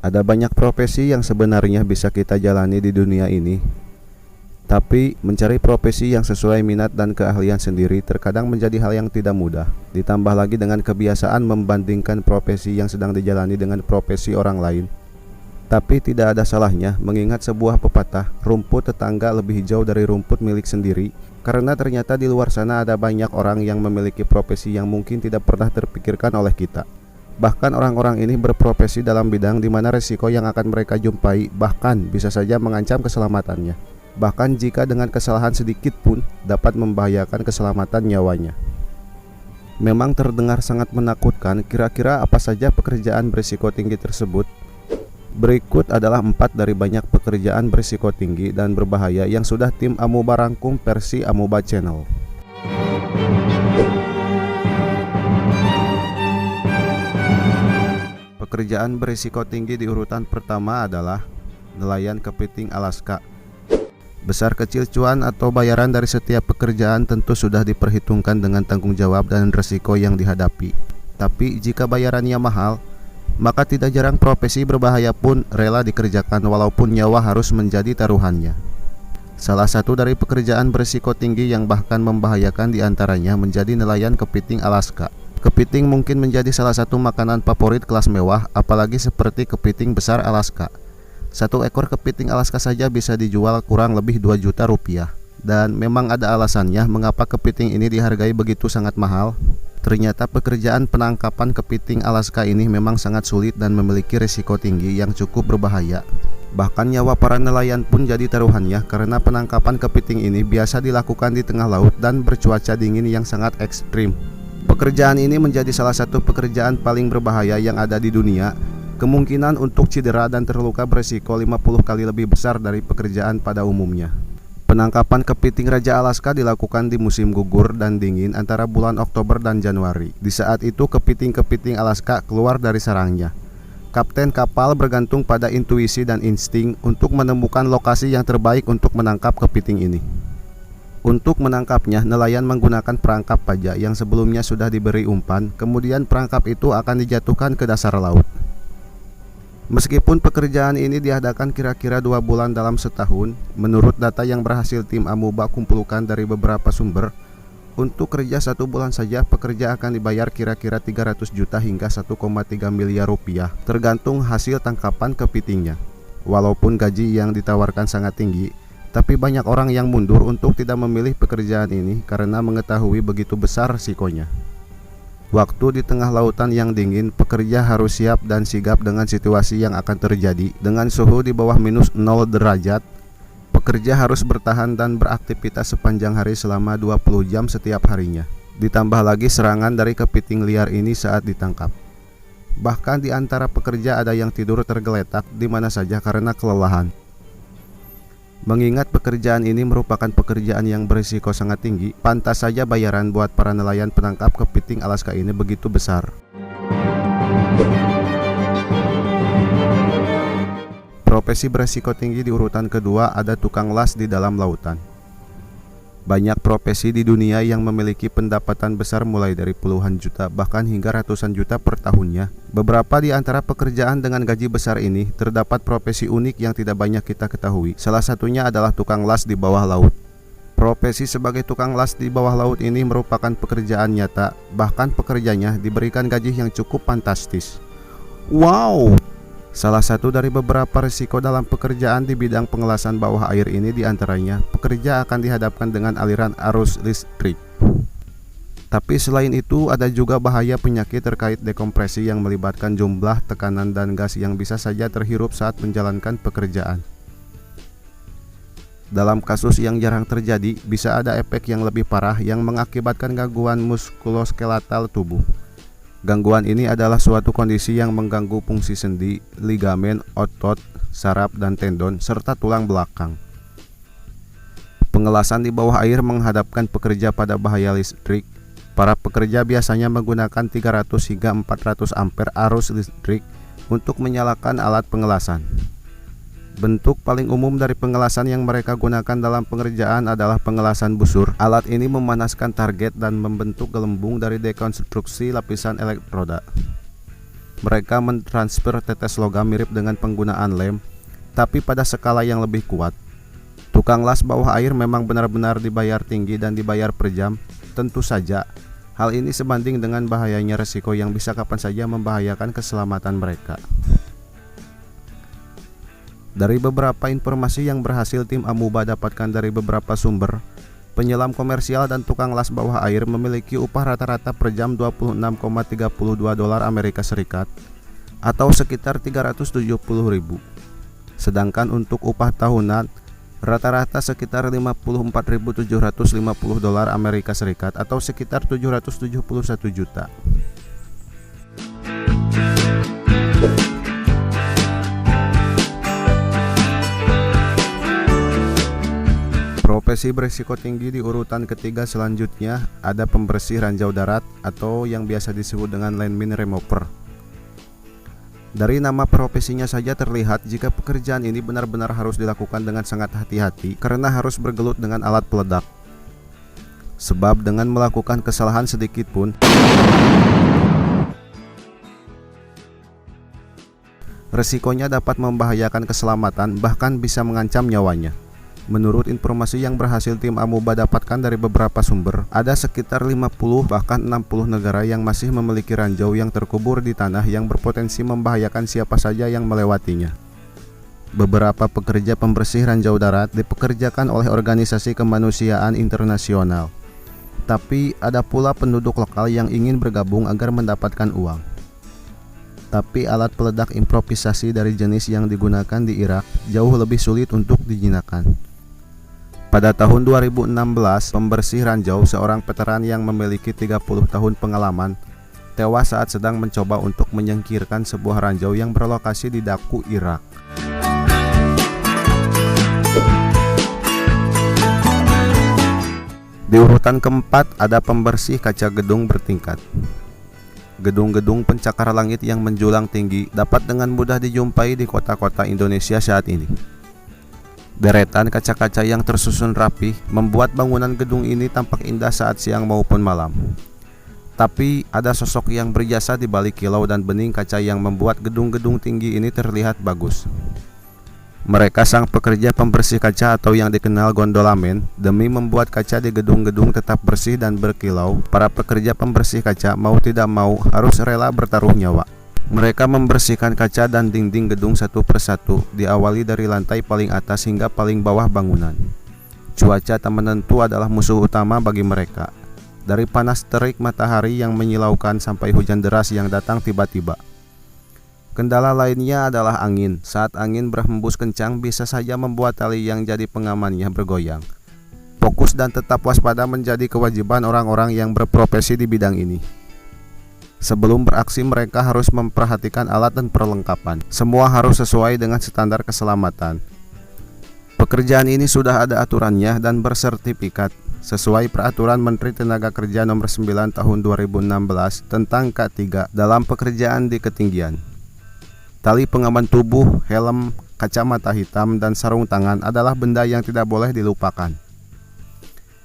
Ada banyak profesi yang sebenarnya bisa kita jalani di dunia ini, tapi mencari profesi yang sesuai minat dan keahlian sendiri terkadang menjadi hal yang tidak mudah. Ditambah lagi dengan kebiasaan membandingkan profesi yang sedang dijalani dengan profesi orang lain. Tapi tidak ada salahnya mengingat sebuah pepatah, rumput tetangga lebih hijau dari rumput milik sendiri, karena ternyata di luar sana ada banyak orang yang memiliki profesi yang mungkin tidak pernah terpikirkan oleh kita. Bahkan orang-orang ini berprofesi dalam bidang di mana resiko yang akan mereka jumpai bahkan bisa saja mengancam keselamatannya. Bahkan jika dengan kesalahan sedikit pun dapat membahayakan keselamatan nyawanya. Memang terdengar sangat menakutkan, kira-kira apa saja pekerjaan berisiko tinggi tersebut? Berikut adalah 4 dari banyak pekerjaan berisiko tinggi dan berbahaya yang sudah tim Amoeba rangkum versi Amoeba Channel. Pekerjaan berisiko tinggi di urutan pertama adalah nelayan kepiting Alaska. Besar kecil cuan atau bayaran dari setiap pekerjaan tentu sudah diperhitungkan dengan tanggung jawab dan resiko yang dihadapi. Tapi jika bayarannya mahal, maka tidak jarang profesi berbahaya pun rela dikerjakan walaupun nyawa harus menjadi taruhannya. Salah satu dari pekerjaan berisiko tinggi yang bahkan membahayakan diantaranya menjadi nelayan kepiting Alaska. Kepiting mungkin menjadi salah satu makanan favorit kelas mewah, apalagi seperti kepiting besar Alaska. Satu ekor kepiting Alaska saja bisa dijual kurang lebih 2 juta rupiah. Dan memang ada alasannya mengapa kepiting ini dihargai begitu sangat mahal. Ternyata pekerjaan penangkapan kepiting Alaska ini memang sangat sulit dan memiliki risiko tinggi yang cukup berbahaya. Bahkan nyawa para nelayan pun jadi taruhannya karena penangkapan kepiting ini biasa dilakukan di tengah laut dan bercuaca dingin yang sangat ekstrim. Pekerjaan ini menjadi salah satu pekerjaan paling berbahaya yang ada di dunia. Kemungkinan untuk cedera dan terluka berisiko 50 kali lebih besar dari pekerjaan pada umumnya. Penangkapan kepiting Raja Alaska dilakukan di musim gugur dan dingin antara bulan Oktober dan Januari. Di saat itu kepiting-kepiting Alaska keluar dari sarangnya. Kapten kapal bergantung pada intuisi dan insting untuk menemukan lokasi yang terbaik untuk menangkap kepiting ini. Untuk menangkapnya, nelayan menggunakan perangkap pajak yang sebelumnya sudah diberi umpan, kemudian perangkap itu akan dijatuhkan ke dasar laut. Meskipun pekerjaan ini diadakan kira-kira 2 bulan dalam setahun, menurut data yang berhasil tim Amoeba kumpulkan dari beberapa sumber, untuk kerja 1 bulan saja pekerja akan dibayar kira-kira 300 juta hingga 1,3 miliar rupiah, tergantung hasil tangkapan kepitingnya. Walaupun gaji yang ditawarkan sangat tinggi, tapi banyak orang yang mundur untuk tidak memilih pekerjaan ini karena mengetahui begitu besar risikonya. Waktu di tengah lautan yang dingin, pekerja harus siap dan sigap dengan situasi yang akan terjadi. Dengan suhu di bawah minus 0 derajat, pekerja harus bertahan dan beraktivitas sepanjang hari selama 20 jam setiap harinya. Ditambah lagi serangan dari kepiting liar ini saat ditangkap. Bahkan di antara pekerja ada yang tidur tergeletak di mana saja karena kelelahan. Mengingat pekerjaan ini merupakan pekerjaan yang berisiko sangat tinggi, pantas saja bayaran buat para nelayan penangkap kepiting Alaska ini begitu besar. Profesi berisiko tinggi di urutan kedua ada tukang las di dalam lautan. Banyak profesi di dunia yang memiliki pendapatan besar mulai dari puluhan juta bahkan hingga ratusan juta per tahunnya. Beberapa di antara pekerjaan dengan gaji besar ini terdapat profesi unik yang tidak banyak kita ketahui. Salah satunya adalah tukang las di bawah laut. Profesi sebagai tukang las di bawah laut ini merupakan pekerjaan nyata, bahkan pekerjanya diberikan gaji yang cukup fantastis. Wow! Salah satu dari beberapa risiko dalam pekerjaan di bidang pengelasan bawah air ini diantaranya pekerja akan dihadapkan dengan aliran arus listrik. Tapi selain itu ada juga bahaya penyakit terkait dekompresi yang melibatkan jumlah tekanan dan gas yang bisa saja terhirup saat menjalankan pekerjaan. Dalam kasus yang jarang terjadi, bisa ada efek yang lebih parah yang mengakibatkan gangguan muskuloskeletal tubuh. Gangguan ini adalah suatu kondisi yang mengganggu fungsi sendi, ligamen, otot, saraf, dan tendon, serta tulang belakang. Pengelasan di bawah air menghadapkan pekerja pada bahaya listrik. Para pekerja biasanya menggunakan 300 hingga 400 ampere arus listrik untuk menyalakan alat pengelasan. Bentuk paling umum dari pengelasan yang mereka gunakan dalam pengerjaan adalah pengelasan busur. Alat ini memanaskan target dan membentuk gelembung dari dekonstruksi lapisan elektroda. Mereka mentransfer tetes logam mirip dengan penggunaan lem, tapi pada skala yang lebih kuat. Tukang las bawah air memang benar-benar dibayar tinggi dan dibayar per jam. Tentu saja, hal ini sebanding dengan bahayanya resiko yang bisa kapan saja membahayakan keselamatan mereka. Dari beberapa informasi yang berhasil tim Amuba dapatkan dari beberapa sumber, penyelam komersial dan tukang las bawah air memiliki upah rata-rata per jam 26,32 dolar Amerika Serikat atau sekitar 370.000. Sedangkan untuk upah tahunan rata-rata sekitar 54.750 dolar Amerika Serikat atau sekitar 771 juta. Profesi berisiko tinggi di urutan ketiga selanjutnya ada pembersih ranjau darat atau yang biasa disebut dengan landmine remover. Dari nama profesinya saja terlihat jika pekerjaan ini benar-benar harus dilakukan dengan sangat hati-hati karena harus bergelut dengan alat peledak. Sebab dengan melakukan kesalahan sedikit pun resikonya dapat membahayakan keselamatan bahkan bisa mengancam nyawanya. Menurut informasi yang berhasil tim Amuba dapatkan dari beberapa sumber, ada sekitar 50 bahkan 60 negara yang masih memiliki ranjau yang terkubur di tanah yang berpotensi membahayakan siapa saja yang melewatinya. Beberapa pekerja pembersih ranjau darat dipekerjakan oleh organisasi kemanusiaan internasional. Tapi ada pula penduduk lokal yang ingin bergabung agar mendapatkan uang. Tapi alat peledak improvisasi dari jenis yang digunakan di Irak jauh lebih sulit untuk dijinakkan. Pada tahun 2016, pembersih ranjau seorang veteran yang memiliki 30 tahun pengalaman tewas saat sedang mencoba untuk menyingkirkan sebuah ranjau yang berlokasi di Daku, Irak. Di urutan keempat ada pembersih kaca gedung bertingkat. Gedung-gedung pencakar langit yang menjulang tinggi dapat dengan mudah dijumpai di kota-kota Indonesia saat ini. Deretan kaca-kaca yang tersusun rapi membuat bangunan gedung ini tampak indah saat siang maupun malam. Tapi ada sosok yang berjasa di balik kilau dan bening kaca yang membuat gedung-gedung tinggi ini terlihat bagus. Mereka sang pekerja pembersih kaca atau yang dikenal gondolamen. Demi membuat kaca di gedung-gedung tetap bersih dan berkilau, para pekerja pembersih kaca mau tidak mau harus rela bertaruh nyawa. Mereka membersihkan kaca dan dinding gedung satu persatu, diawali dari lantai paling atas hingga paling bawah bangunan. Cuaca tak menentu adalah musuh utama bagi mereka. Dari panas terik matahari yang menyilaukan sampai hujan deras yang datang tiba-tiba. Kendala lainnya adalah angin. Saat angin berhembus kencang bisa saja membuat tali yang jadi pengamannya bergoyang. Fokus dan tetap waspada menjadi kewajiban orang-orang yang berprofesi di bidang ini. Sebelum beraksi mereka harus memperhatikan alat dan perlengkapan. Semua harus sesuai dengan standar keselamatan. Pekerjaan ini sudah ada aturannya dan bersertifikat sesuai Peraturan Menteri Tenaga Kerja Nomor 9 Tahun 2016 tentang K3 dalam pekerjaan di ketinggian. Tali pengaman tubuh, helm, kacamata hitam, dan sarung tangan adalah benda yang tidak boleh dilupakan.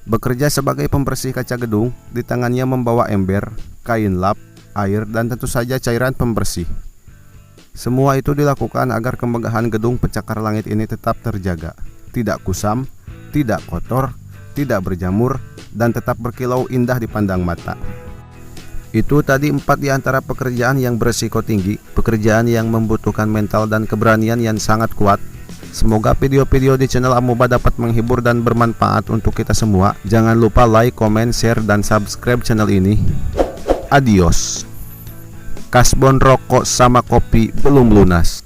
Bekerja sebagai pembersih kaca gedung, di tangannya membawa ember, kain lap, air, dan tentu saja cairan pembersih. Semua itu dilakukan agar kemegahan gedung pencakar langit ini tetap terjaga, tidak kusam, tidak kotor, tidak berjamur, dan tetap berkilau indah dipandang mata. Itu tadi 4 di antara pekerjaan yang berisiko tinggi, pekerjaan yang membutuhkan mental dan keberanian yang sangat kuat. Semoga video-video di channel Amuba dapat menghibur dan bermanfaat untuk kita semua. Jangan lupa like, comment, share, dan subscribe channel ini. Adios. Kasbon rokok sama kopi belum lunas.